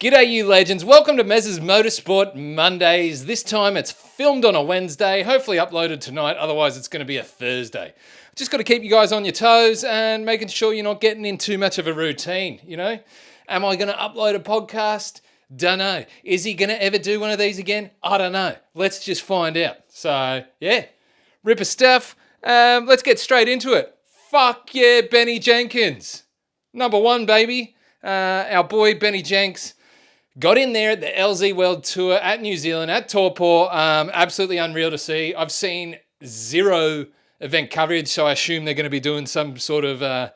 G'day, you legends. Welcome to Mezs Motorsport Mondays. This time it's filmed on a Wednesday, hopefully uploaded tonight, otherwise it's going to be a Thursday. Just got to keep you guys on your toes and making sure you're not getting in too much of a routine, you know? Am I going to upload a podcast? Don't know. Is he going to ever do one of these again? I don't know. Let's just find out. So, yeah, ripper stuff. Let's get straight into it. Fuck yeah, Benny Jenkins. Number one, baby. Our boy Benny Jenks got in there at the LZ World Tour at New Zealand, at Taupo. Absolutely unreal to see. I've seen zero event coverage, so I assume they're going to be doing some sort of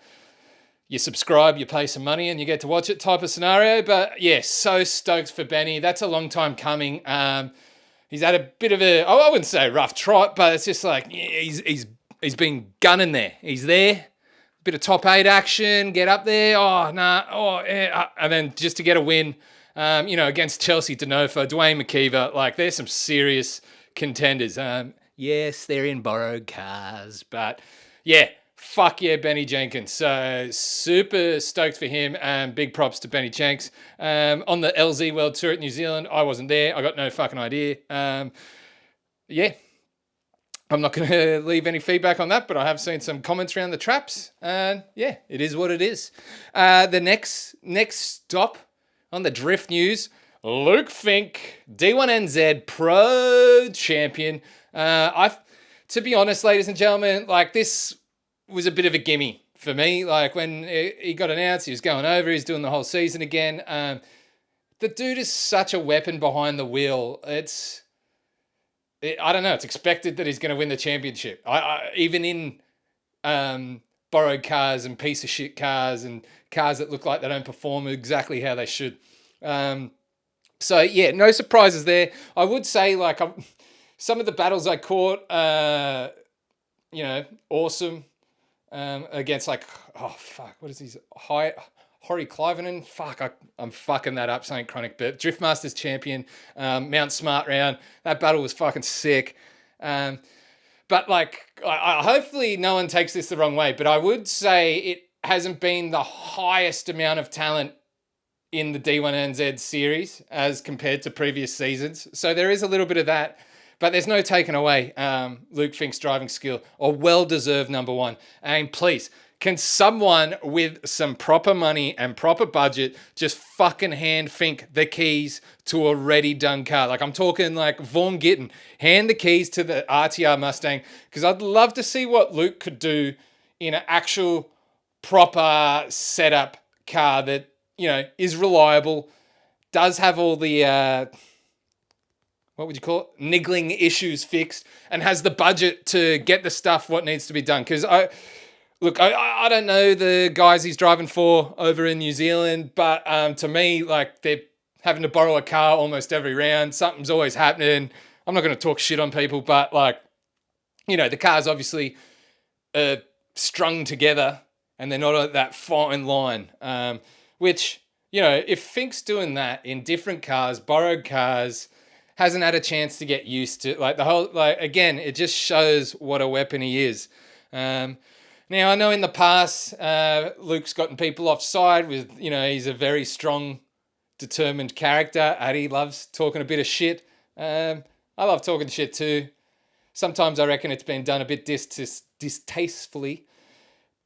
you subscribe, you pay some money, and you get to watch it type of scenario. But yeah, so stoked for Benny. That's a long time coming. He's had a bit of a, I wouldn't say rough trot, but it's just like he's been gunning there. He's there. Bit of top 8 action, get up there. Oh, nah. Oh, yeah. And then just to get a win. Against Chelsea Denofa, Dwayne McKeever, like there's some serious contenders. Yes, they're in borrowed cars, but yeah, fuck yeah, Benny Jenkins. So super stoked for him, and big props to Benny Jenks. On the LZ World Tour at New Zealand, I wasn't there. I got no fucking idea. Yeah, I'm not going to leave any feedback on that, but I have seen some comments around the traps, and yeah, it is what it is. The next stop on the drift news, Luke Fink, D1NZ Pro Champion. To be honest, ladies and gentlemen, like this was a bit of a gimme for me. Like when he got announced, he was going over, he's doing the whole season again. The dude is such a weapon behind the wheel. I don't know. It's expected that he's going to win the championship. Even in borrowed cars and piece of shit cars and cars that look like they don't perform exactly how they should. So yeah, no surprises there. I would say like some of the battles I caught, awesome. Against like, oh fuck, what is his Hori Clivenen? Fuck, I'm fucking that up, something chronic. But Driftmasters champion, Mount Smart round. That battle was fucking sick. But like, I hopefully no one takes this the wrong way, but I would say it hasn't been the highest amount of talent in the D1NZ series as compared to previous seasons. So there is a little bit of that, but there's no taking away Luke Fink's driving skill, or well-deserved number one. And please, can someone with some proper money and proper budget just fucking hand Fink the keys to a ready done car? Like I'm talking like Vaughn Gittin, hand the keys to the RTR Mustang, because I'd love to see what Luke could do in an actual proper setup car that, is reliable, does have all the, what would you call it? Niggling issues fixed, and has the budget to get the stuff what needs to be done. Because I don't know the guys he's driving for over in New Zealand, but to me, like they're having to borrow a car almost every round. Something's always happening. I'm not going to talk shit on people, but like, the car's obviously strung together and they're not at that fine line. Which, if Fink's doing that in different cars, borrowed cars, hasn't had a chance to get used to, like the whole, like again, it just shows what a weapon he is. Now I know in the past, Luke's gotten people offside with, he's a very strong, determined character. Addy loves talking a bit of shit. I love talking shit too. Sometimes I reckon it's been done a bit distastefully.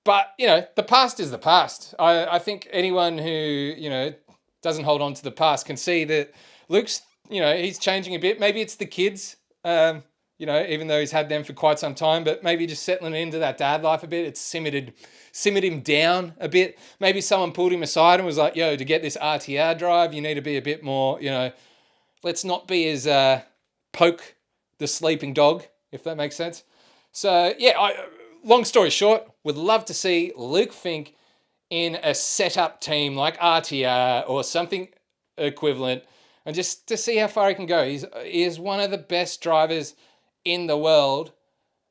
But, the past is the past. I think anyone who, doesn't hold on to the past can see that Luke's, he's changing a bit. Maybe it's the kids, even though he's had them for quite some time, but maybe just settling into that dad life a bit. It's simmered him down a bit. Maybe someone pulled him aside and was like, yo, to get this RTR drive, you need to be a bit more, let's not be as poke the sleeping dog, if that makes sense. So, yeah, long story short, would love to see Luke Fink in a setup team like RTR or something equivalent, and just to see how far he can go. He is one of the best drivers in the world,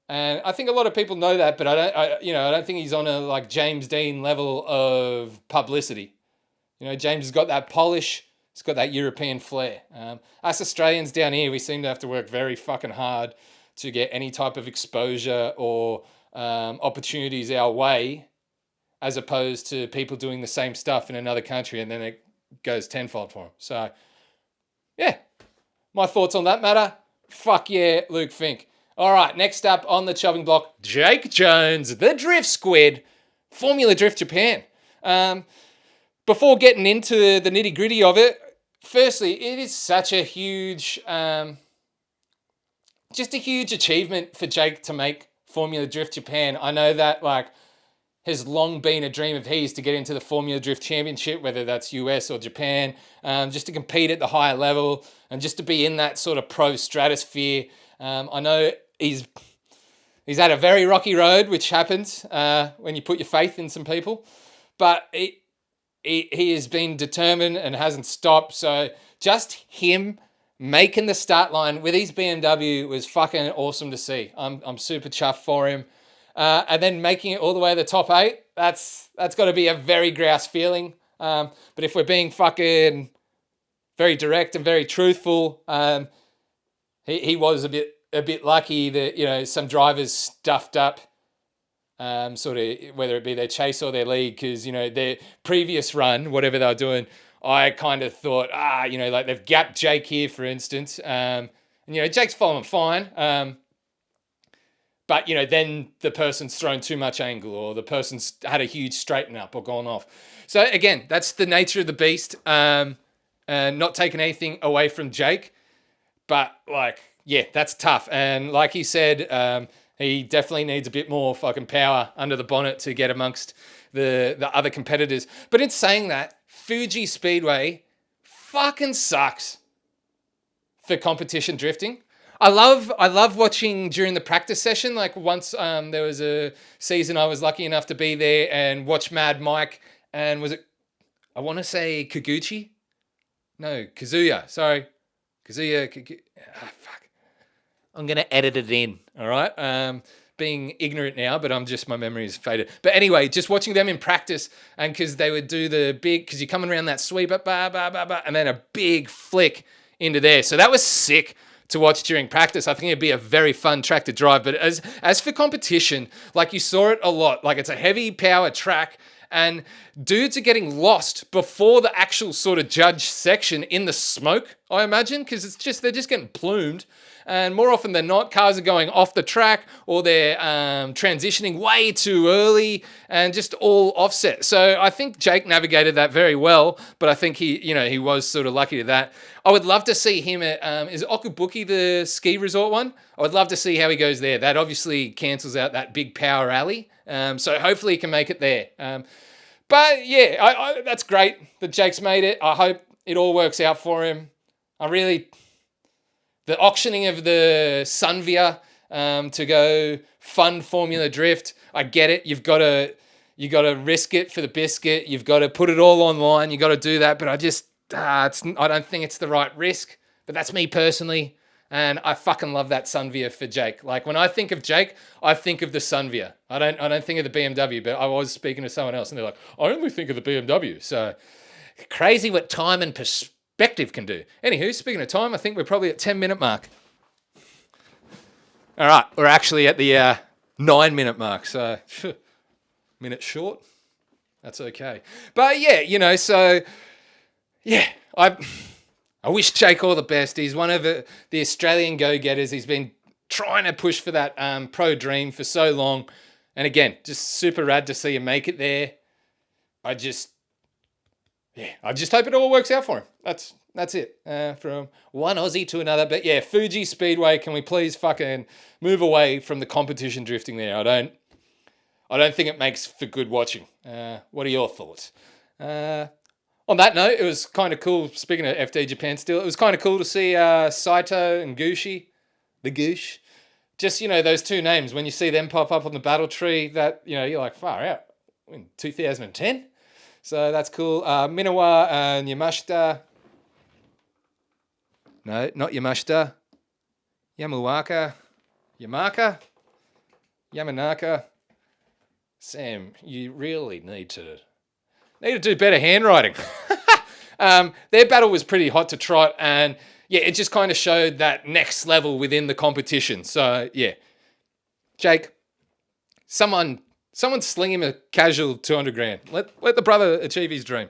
and I think a lot of people know that. But I don't think he's on a like James Dean level of publicity. James has got that polish. He's got that European flair. Us Australians down here, we seem to have to work very fucking hard to get any type of exposure or opportunities our way, as opposed to people doing the same stuff in another country and then it goes tenfold for him. So, yeah, my thoughts on that matter. Fuck yeah, Luke Fink. All right, next up on the chopping block, Jake Jones, the Drift Squid, Formula Drift Japan. Before getting into the nitty gritty of it, firstly, it is such a huge, just a huge achievement for Jake to make Formula Drift Japan. I know that has long been a dream of his to get into the Formula Drift Championship, whether that's US or Japan, just to compete at the higher level and just to be in that sort of pro stratosphere. I know he's had a very rocky road, which happens when you put your faith in some people, but he has been determined and hasn't stopped. So just him making the start line with his BMW was fucking awesome to see. I'm super chuffed for him. And then making it all the way to the top 8, that's got to be a very grouse feeling. But if we're being fucking very direct and very truthful, he was a bit lucky that some drivers stuffed up, sort of whether it be their chase or their lead, because their previous run, whatever they were doing, I kind of thought they've gapped Jake here, for instance, and Jake's following fine. But, then the person's thrown too much angle or the person's had a huge straighten up or gone off. So, again, that's the nature of the beast. And not taking anything away from Jake. But, that's tough. And like he said, he definitely needs a bit more fucking power under the bonnet to get amongst the other competitors. But in saying that, Fuji Speedway fucking sucks for competition drifting. I love watching during the practice session. Like once there was a season I was lucky enough to be there and watch Mad Mike and was it, I want to say Kazuya. Sorry. Kazuya. Fuck. I'm going to edit it in. All right. Being ignorant now, but my memory is faded. But anyway, just watching them in practice and because they would do the big, because you're coming around that sweep, and then a big flick into there. So that was sick to watch during practice. I think it'd be a very fun track to drive. But as for competition, you saw it a lot. It's a heavy power track and dudes are getting lost before the actual sort of judge section in the smoke, I imagine, because they're just getting plumed. And more often than not, cars are going off the track or they're transitioning way too early and just all offset. So I think Jake navigated that very well, but I think he was sort of lucky to that. I would love to see him at, is Okubuki the ski resort one? I would love to see how he goes there. That obviously cancels out that big power alley. So hopefully he can make it there. But yeah, that's great that Jake's made it. I hope it all works out for him. The auctioning of the Sunvia to go fund Formula Drift, I get it. You got to risk it for the biscuit. You've got to put it all online. You got to do that. But I don't think it's the right risk. But that's me personally, and I fucking love that Sunvia for Jake. When I think of Jake, I think of the Sunvia. I don't think of the BMW. But I was speaking to someone else, and they're like, I only think of the BMW. So crazy what time and perspective can do. Anywho, speaking of time, I think we're probably at 10-minute mark. All right, we're actually at the 9-minute mark, so minute short. That's okay. But yeah, I wish Jake all the best. He's one of the Australian go-getters. He's been trying to push for that pro dream for so long. And again, just super rad to see him make it there. I just hope it all works out for him. That's it. From one Aussie to another. But yeah, Fuji Speedway, can we please fucking move away from the competition drifting there? I don't think it makes for good watching. What are your thoughts? On that note, it was kind of cool, speaking of FD Japan still, it was kind of cool to see Saito and Gushi, the Goosh. Just, those two names, when you see them pop up on the battle tree, that, you're like, far out. In 2010? So that's cool. Minawa and Yamashita. No, not Yamashita. Yamanaka. Sam, you really need to do better handwriting. Their battle was pretty hot to trot, and yeah, it just kind of showed that next level within the competition. So yeah, Jake, someone sling him a casual 200 grand. Let the brother achieve his dream.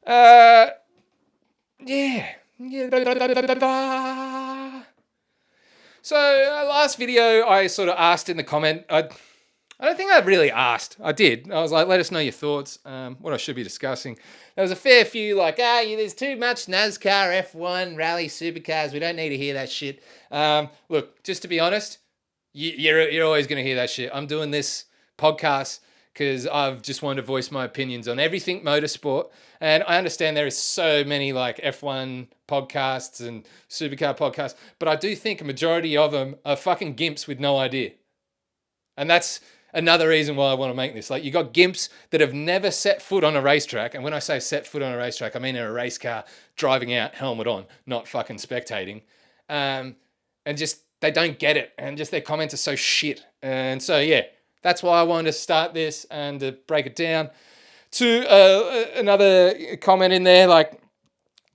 Yeah. So last video, I sort of asked in the comment. I don't think I really asked. I did. I was like, let us know your thoughts. What I should be discussing. There was a fair few like, there's too much NASCAR, F1, rally, supercars. We don't need to hear that shit. Look, just to be honest, you're always going to hear that shit. I'm doing this podcast because I've just wanted to voice my opinions on everything motorsport. And I understand there is so many like F1 podcasts and supercar podcasts, but I do think a majority of them are fucking gimps with no idea. And that's another reason why I want to make this. Like, you got gimps that have never set foot on a racetrack. And when I say set foot on a racetrack, I mean in a race car, driving out, helmet on, not fucking spectating. And just, they don't get it. And just their comments are so shit. And so, yeah, that's why I wanted to start this and to break it down. To another comment in there, like,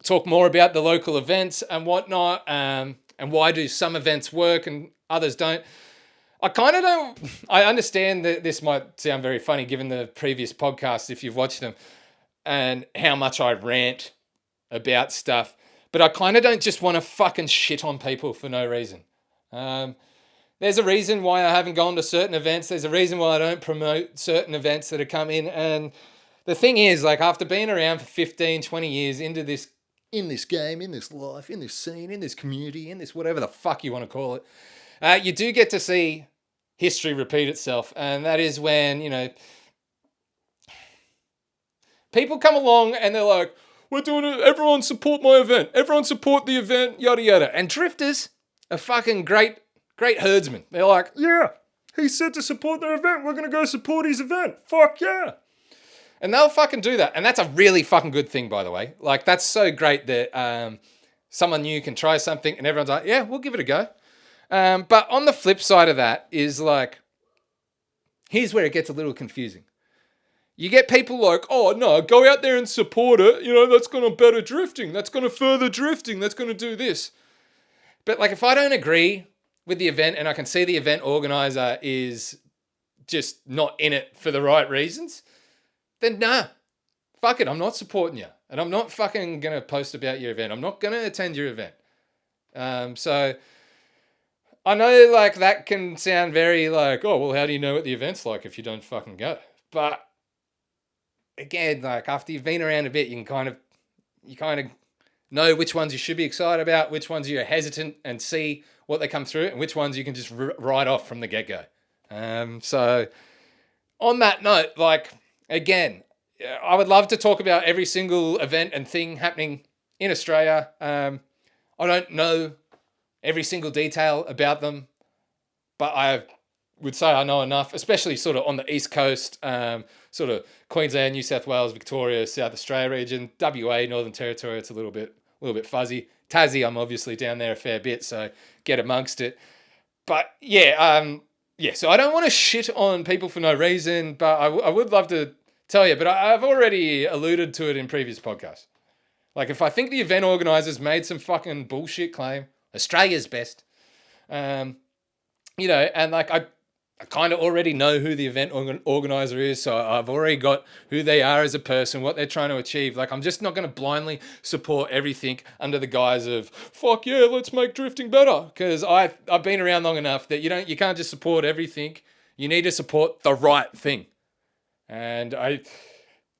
talk more about the local events and whatnot. And why do some events work and others don't. I kind of don't. I understand that this might sound very funny given the previous podcasts, if you've watched them, and how much I rant about stuff. But I kind of don't just want to fucking shit on people for no reason. There's a reason why I haven't gone to certain events. There's a reason why I don't promote certain events that have come in. And the thing is, like, after being around for 15, 20 years in this game, in this life, in this scene, in this community, in this whatever the fuck you want to call it, you do get to see history repeat itself. And that is when, people come along and they're like, we're doing it, everyone support my event, everyone support the event, yada yada. And drifters are fucking great herdsmen. They're like, yeah, he said to support their event, we're going to go support his event. Fuck yeah. And they'll fucking do that. And that's a really fucking good thing, by the way. Like, that's so great that someone new can try something and everyone's like, yeah, we'll give it a go. But on the flip side of that is like, here's where it gets a little confusing. You get people like, oh no, go out there and support it. That's going to better drifting. That's going to further drifting. That's going to do this. But like, if I don't agree with the event and I can see the event organizer is just not in it for the right reasons, then nah, fuck it. I'm not supporting you. And I'm not fucking going to post about your event. I'm not going to attend your event. So I know, like, that can sound very like, oh, well, how do you know what the event's like if you don't fucking go? But again, like, after you've been around a bit, you kind of know which ones you should be excited about, which ones you're hesitant and see what they come through, and which ones you can just write off from the get-go. So on that note, like, again, I would love to talk about every single event and thing happening in Australia. I don't know every single detail about them, but I would say I know enough, especially sort of on the East Coast, sort of Queensland, New South Wales, Victoria, South Australia region, WA, Northern Territory. It's a little bit fuzzy. Tassie, I'm obviously down there a fair bit, so get amongst it. But yeah, so I don't want to shit on people for no reason, but I would love to tell you, but I've already alluded to it in previous podcasts. Like, if I think the event organizers made some fucking bullshit claim, Australia's best, and like, I kind of already know who the event organizer is, so I've already got who they are as a person, what they're trying to achieve. Like, I'm just not going to blindly support everything under the guise of, fuck yeah, let's make drifting better. Because I've been around long enough that you can't just support everything. You need to support the right thing. And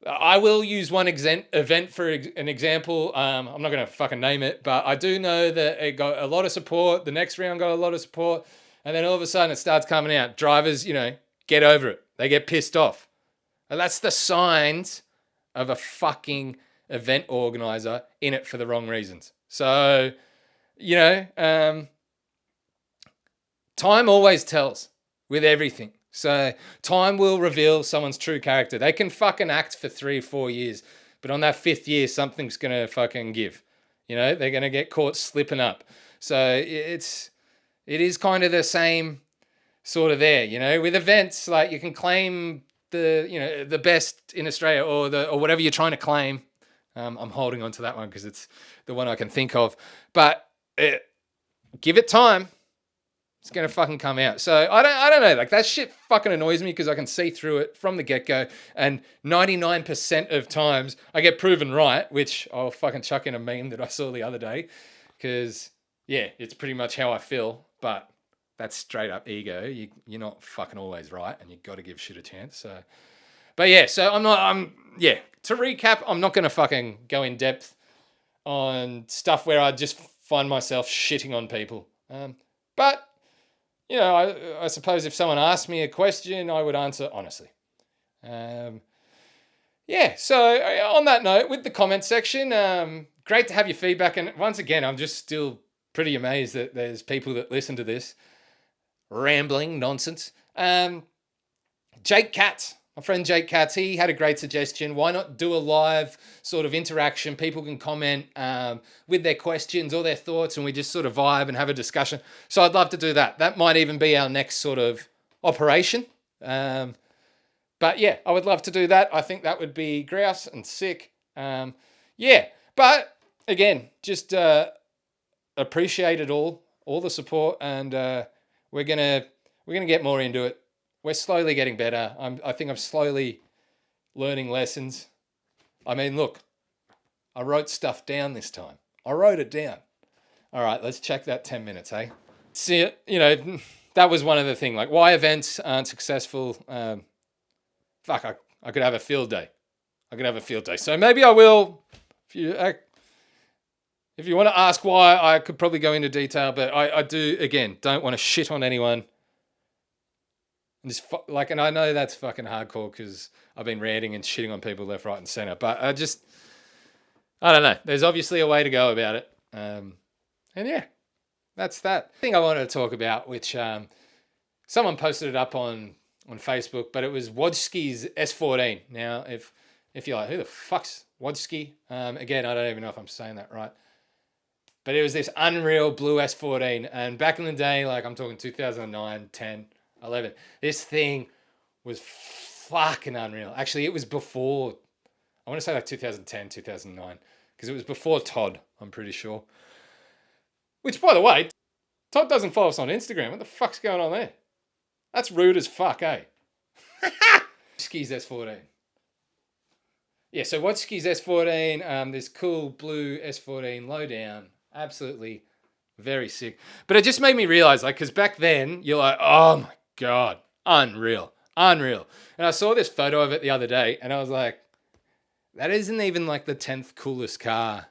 I will use one event for an example. I'm not going to fucking name it, but I do know that it got a lot of support. The next round got a lot of support. And then all of a sudden it starts coming out. Drivers, get over it. They get pissed off. And that's the signs of a fucking event organizer in it for the wrong reasons. So, time always tells with everything. So time will reveal someone's true character. They can fucking act for 3 or 4 years, but on that 5th year, something's going to fucking give. They're going to get caught slipping up. So it is kind of the same sort of there, with events, like, you can claim the best in Australia or whatever you're trying to claim. I'm holding on to that one because it's the one I can think of, but give it time. It's going to fucking come out. So I don't know. Like, that shit fucking annoys me because I can see through it from the get-go. And 99% of times I get proven right, which I'll fucking chuck in a meme that I saw the other day. Because, yeah, it's pretty much how I feel. But that's straight up ego. You're not fucking always right. And you've got to give shit a chance. So, but yeah, so to recap, I'm not going to fucking go in depth on stuff where I just find myself shitting on people. But... you know, I suppose if someone asked me a question, I would answer honestly. So on that note, with the comment section, great to have your feedback. And once again, I'm just still pretty amazed that there's people that listen to this rambling nonsense. Jake Katz, my friend Jake Katz, he had a great suggestion. Why not do a live sort of interaction? People can comment with their questions or their thoughts, and we just sort of vibe and have a discussion. So I'd love to do that. That might even be our next sort of operation. But yeah, I would love to do that. I think that would be grouse and sick. But again, just appreciate it all the support, and we're gonna get more into it. We're slowly getting better. I think I'm slowly learning lessons. I mean, look, I wrote stuff down this time. I wrote it down. All right, let's check that 10 minutes, hey? See, you know, that was one of the things. Like, why events aren't successful. I could have a field day. So maybe I will. If you want to ask why, I could probably go into detail. But I do, again, don't want to shit on anyone. And I know that's fucking hardcore because I've been ranting and shitting on people left, right, and center. But I don't know. There's obviously a way to go about it. And yeah, that's that thing I wanted to talk about, which someone posted it up on Facebook, but it was Wojski's S14. Now, if you're like, who the fuck's Wojski? Again, I don't even know if I'm saying that right. But it was this unreal blue S14. And back in the day, like I'm talking 2009, 10, 11. This thing was fucking unreal. Actually, it was before, I want to say like 2010, 2009, because it was before Todd, I'm pretty sure. Which, by the way, Todd doesn't follow us on Instagram. What the fuck's going on there? That's rude as fuck, eh? Wojski's S14. Yeah, so Wojski's S14, this cool blue S14 low down. Absolutely very sick. But it just made me realize, like, because back then, you're like, oh my God, unreal. And I saw this photo of it the other day, and I was like, that isn't even like the 10th coolest car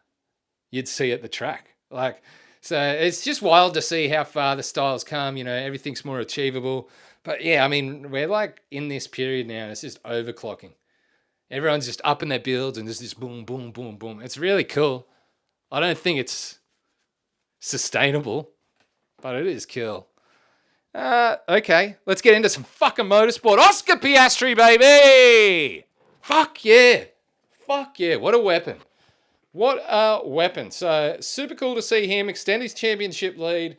you'd see at the track. Like, so it's just wild to see how far the styles come. You know, everything's more achievable. But yeah, I mean, we're like in this period now, and it's just overclocking. Everyone's just up in their builds, and there's this boom, boom, boom, boom. It's really cool. I don't think it's sustainable, but it is cool. Okay, let's get into some fucking motorsport. Oscar Piastri, baby! Fuck yeah. What a weapon. So, super cool to see him extend his championship lead.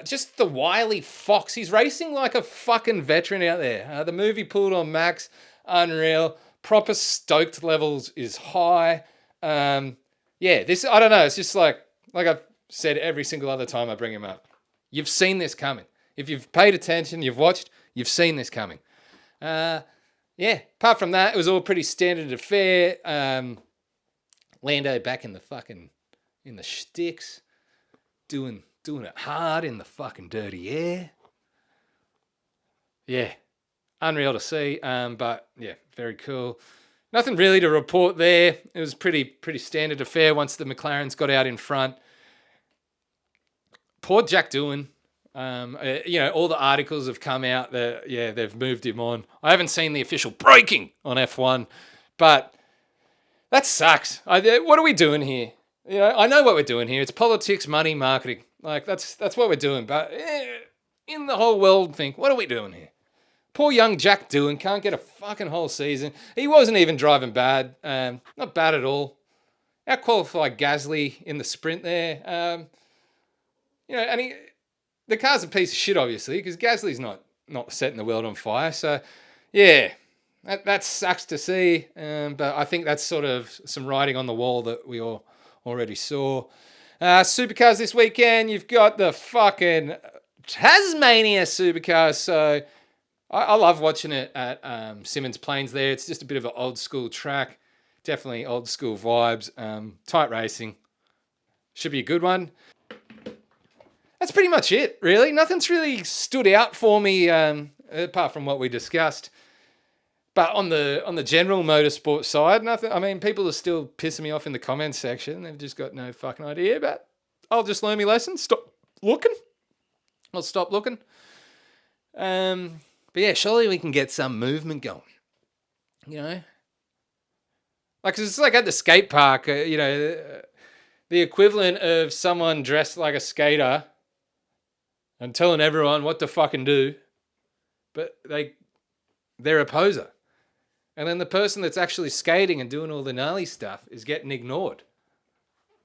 Just the wily fox. He's racing like a fucking veteran out there. The movie pulled on Max. Unreal. Proper stoked levels is high. I don't know. It's just like I've said every single other time I bring him up. You've seen this coming. If you've paid attention, you've watched, you've seen this coming. Apart from that, it was all pretty standard affair. Lando back in the sticks, doing it hard in the fucking dirty air. Yeah, unreal to see. But yeah, very cool. Nothing really to report there. It was pretty standard affair once the McLarens got out in front. Poor Jack Doohan. All the articles have come out that, they've moved him on. I haven't seen the official breaking on F1, but that sucks. What are we doing here? You know, I know what we're doing here. It's politics, money, marketing. Like, that's what we're doing. But in the whole world, what are we doing here? Poor young Jack Doohan can't get a fucking whole season. He wasn't even driving bad. Not bad at all. Out-qualified Gasly in the sprint there. The car's a piece of shit, obviously, because Gasly's not setting the world on fire. So, yeah, that sucks to see. But I think that's sort of some writing on the wall that we all already saw. Supercars this weekend, you've got the fucking Tasmania Supercar. So I love watching it at Simmons Plains there. It's just a bit of an old school track. Definitely old school vibes. Tight racing. Should be a good one. That's pretty much it, really. Nothing's really stood out for me apart from what we discussed. But on the general motorsport side, nothing. I mean, people are still pissing me off in the comments section. They've just got no fucking idea. But I'll just learn my lesson. Stop looking. I'll stop looking. But yeah, surely we can get some movement going. You know, like 'cause it's like at the skate park. The equivalent of someone dressed like a skater and telling everyone what to fucking do, but they're a poser. And then the person that's actually skating and doing all the gnarly stuff is getting ignored.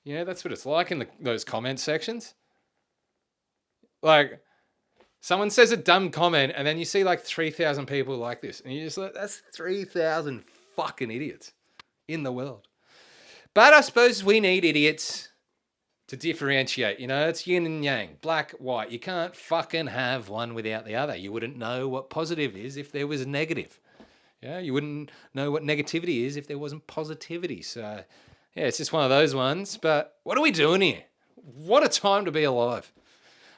That's what it's like in those comment sections. Like, someone says a dumb comment and then you see like 3,000 people like this. And you're just like, that's 3,000 fucking idiots in the world. But I suppose we need idiots to differentiate. It's yin and yang, black, white. You can't fucking have one without the other. You wouldn't know what positive is if there was negative. Yeah, you wouldn't know what negativity is if there wasn't positivity. So, yeah, it's just one of those ones. But what are we doing here? What a time to be alive.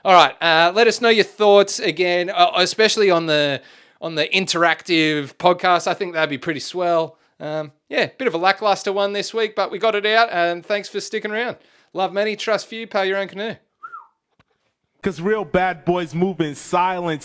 All right, let us know your thoughts again, especially on the interactive podcast. I think that'd be pretty swell. Bit of a lackluster one this week, but we got it out, and thanks for sticking around. Love many, trust few, pay your own canoe. 'Cause real bad boys move in silence.